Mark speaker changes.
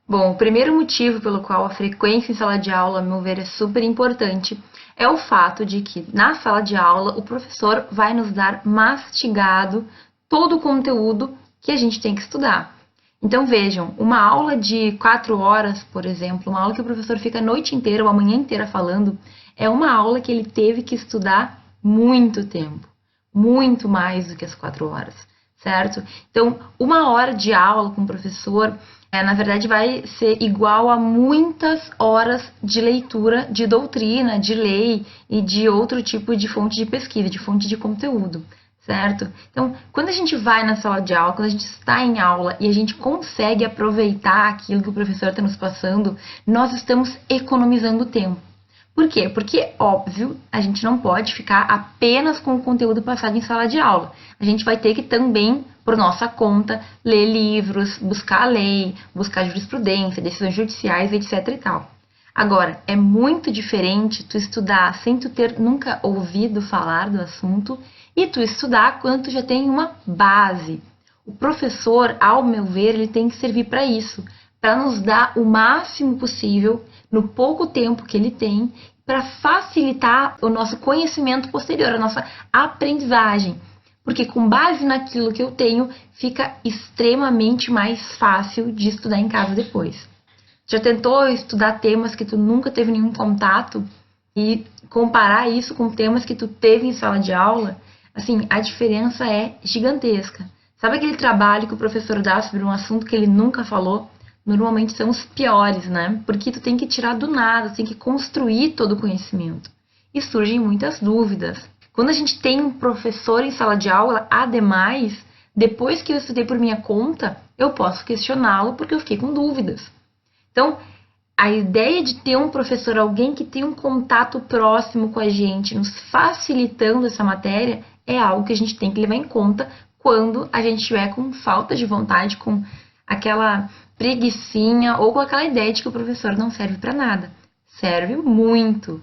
Speaker 1: Bom, o primeiro motivo pelo qual a frequência em sala de aula, a meu ver, é super importante é o fato de que na sala de aula o professor vai nos dar mastigado todo o conteúdo que a gente tem que estudar. Então vejam, uma aula de 4 horas, por exemplo, uma aula que o professor fica a noite inteira ou a manhã inteira falando, é uma aula que ele teve que estudar muito tempo, muito mais do que as 4 horas, certo? Então, uma hora de aula com o professor na verdade, vai ser igual a muitas horas de leitura de doutrina, de lei e de outro tipo de fonte de pesquisa, de fonte de conteúdo, certo? Então, quando a gente vai na sala de aula, quando a gente está em aula e a gente consegue aproveitar aquilo que o professor está nos passando, nós estamos economizando tempo. Por quê? Porque, óbvio, a gente não pode ficar apenas com o conteúdo passado em sala de aula. A gente vai ter que também, por nossa conta, ler livros, buscar a lei, buscar jurisprudência, decisões judiciais, etc e tal. Agora, é muito diferente tu estudar sem tu ter nunca ouvido falar do assunto e tu estudar quando tu já tem uma base. O professor, ao meu ver, ele tem que servir para isso, para nos dar o máximo possível no pouco tempo que ele tem, para facilitar o nosso conhecimento posterior, a nossa aprendizagem. Porque com base naquilo que eu tenho, fica extremamente mais fácil de estudar em casa depois. Já tentou estudar temas que tu nunca teve nenhum contato e comparar isso com temas que tu teve em sala de aula? Assim, a diferença é gigantesca. Sabe aquele trabalho que o professor dá sobre um assunto que ele nunca falou? Normalmente são os piores, né? Porque tu tem que tirar do nada, tu tem que construir todo o conhecimento. E surgem muitas dúvidas. Quando a gente tem um professor em sala de aula, ademais, depois que eu estudei por minha conta, eu posso questioná-lo porque eu fiquei com dúvidas. Então, a ideia de ter um professor, alguém que tem um contato próximo com a gente, nos facilitando essa matéria, é algo que a gente tem que levar em conta quando a gente estiver com falta de vontade, com aquela preguicinha ou com aquela ideia de que o professor não serve para nada. Serve muito.